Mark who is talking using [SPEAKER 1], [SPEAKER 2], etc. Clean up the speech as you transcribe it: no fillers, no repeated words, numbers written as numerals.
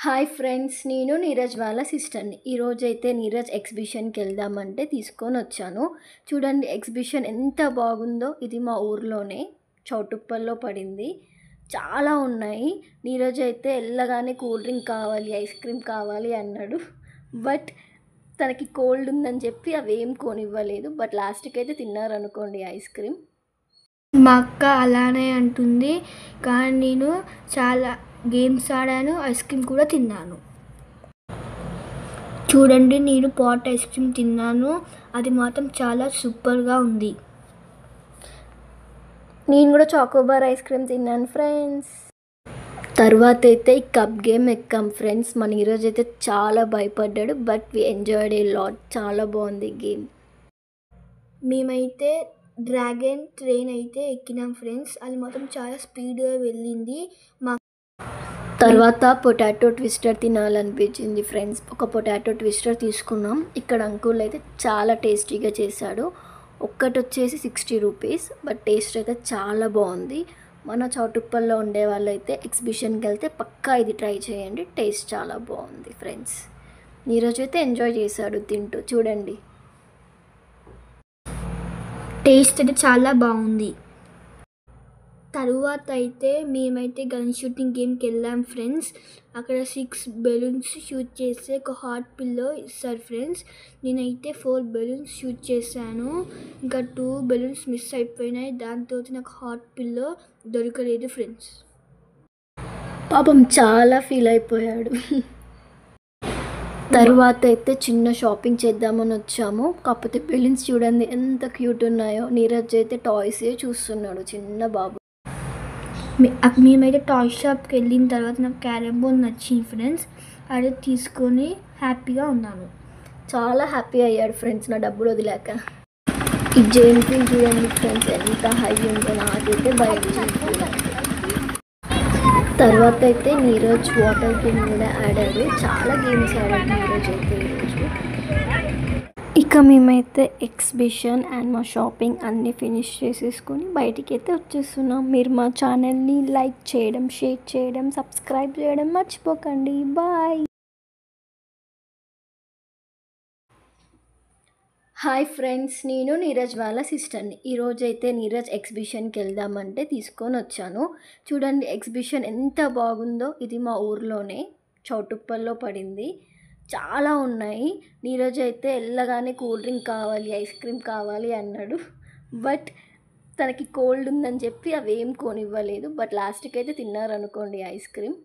[SPEAKER 1] Hi friends, నేను నీరజ్ వాళ్ళ సిస్టర్ని. ఈరోజైతే నీరజ్ ఎగ్జిబిషన్కి వెళ్దామంటే తీసుకొని వచ్చాను. చూడండి ఎగ్జిబిషన్ ఎంత బాగుందో. ఇది మా ఊర్లోనే చౌటుప్పల్లో పడింది. చాలా ఉన్నాయి. నీరజ్ అయితే వెళ్ళగానే కూల్ డ్రింక్ కావాలి, ఐస్ క్రీమ్ కావాలి అన్నాడు. బట్ తనకి కోల్డ్ ఉందని చెప్పి అవేం కొనివ్వలేదు. బట్ లాస్ట్కి అయితే తిన్నారనుకోండి ఐస్ క్రీమ్.
[SPEAKER 2] మా అక్క అలానే అంటుంది, కానీ నేను చాలా గేమ్స్ ఆడాను, ఐస్ క్రీమ్ కూడా తిన్నాను. చూడండి, నేను పాట్ ఐస్ క్రీమ్ తిన్నాను, అది మాత్రం చాలా సూపర్గా ఉంది.
[SPEAKER 1] నేను కూడా చాకోబార్ ఐస్ క్రీమ్ తిన్నాను ఫ్రెండ్స్. తర్వాత అయితే ఈ కప్ గేమ్ ఎక్కాం ఫ్రెండ్స్. మన ఈరోజు అయితే చాలా భయపడ్డాడు, but we enjoyed a lot. చాలా బాగుంది గేమ్.
[SPEAKER 2] మేమైతే డ్రాగన్ ట్రైన్ అయితే ఎక్కినాం ఫ్రెండ్స్. అది మాత్రం చాలా స్పీడ్గా వెళ్ళింది.
[SPEAKER 1] తర్వాత పొటాటో ట్విస్టర్ తినాలనిపించింది ఫ్రెండ్స్. ఒక పొటాటో ట్విస్టర్ తీసుకున్నాం. ఇక్కడ అంకుల్ అయితే చాలా టేస్టీగా చేశాడు. ఒక్కటి వచ్చేసి 60 రూపీస్, బట్ టేస్ట్ అయితే చాలా బాగుంది. మన చౌటుప్పల్లో ఉండే వాళ్ళు అయితే ఎగ్జిబిషన్కి వెళ్తే పక్కా ఇది ట్రై చేయండి. టేస్ట్ చాలా బాగుంది ఫ్రెండ్స్. ఈరోజు అయితే ఎంజాయ్ చేశాడు తింటూ. చూడండి,
[SPEAKER 2] టేస్ట్ అయితే చాలా బాగుంది. తరువాత అయితే మేమైతే గన్ షూటింగ్ గేమ్కి వెళ్ళాం ఫ్రెండ్స్. అక్కడ 6 బెలూన్స్ షూట్ చేస్తే ఒక హాట్ పిల్లో ఇస్తారు ఫ్రెండ్స్. నేనైతే 4 బెలూన్స్ షూట్ చేశాను, ఇంకా 2 బెలూన్స్ మిస్ అయిపోయినాయి. దాంతో నాకు హాట్ పిల్లో దొరకలేదు ఫ్రెండ్స్.
[SPEAKER 1] పాపం చాలా ఫీల్ అయిపోయాడు. తర్వాత అయితే చిన్న షాపింగ్ చేద్దామని వచ్చాము. కాకపోతే బెలూన్స్ చూడండి ఎంత క్యూట్ ఉన్నాయో. నీరజ్ అయితే టాయ్సే చూస్తున్నాడు, చిన్న బాబు.
[SPEAKER 2] మేమైతే టాయ్ షాప్కి వెళ్ళిన తర్వాత నాకు క్యారమ్ బోర్డ్ నచ్చింది ఫ్రెండ్స్. అదే తీసుకొని హ్యాపీగా ఉన్నాను.
[SPEAKER 1] చాలా హ్యాపీ అయ్యాడు ఫ్రెండ్స్ నా డబ్బులు వదిలాక. ఈ జైన్ ఫీల్ చూడండి ఫ్రెండ్స్ ఎంత హై ఉందో. నాకైతే భయం. తర్వాత అయితే నీరజ్ వాటర్ గేమ్ కూడా ఆడాడు. చాలా గేమ్స్ ఆడాడు నీరజ్ అయితే ఈరోజు. ఇక మేమైతే ఎగ్జిబిషన్ అండ్ మా షాపింగ్ అన్నీ ఫినిష్ చేసేసుకొని బయటికి అయితే వచ్చేస్తున్నాం. మీరు మా ఛానల్ని లైక్ చేయడం, షేర్ చేయడం, సబ్స్క్రైబ్ చేయడం మర్చిపోకండి. బాయ్. హాయ్ ఫ్రెండ్స్, నేను నీరజ్ వాళ్ళ సిస్టర్ని. ఈరోజైతే నీరజ్ ఎగ్జిబిషన్కి వెళ్దామంటే తీసుకొని వచ్చాను. చూడండి ఎగ్జిబిషన్ ఎంత బాగుందో. ఇది మా ఊర్లోనే చౌటుప్పల్లో పడింది. చాలా ఉన్నాయి. నీరజ్ అయితే వెళ్ళగానే కూల్ డ్రింక్ కావాలి, ఐస్ క్రీమ్ కావాలి అన్నాడు. బట్ తనకి కోల్డ్ ఉందని చెప్పి అవేం కొనివ్వలేదు. బట్ లాస్ట్కి అయితే తిన్నారనుకోండి ఐస్ క్రీమ్.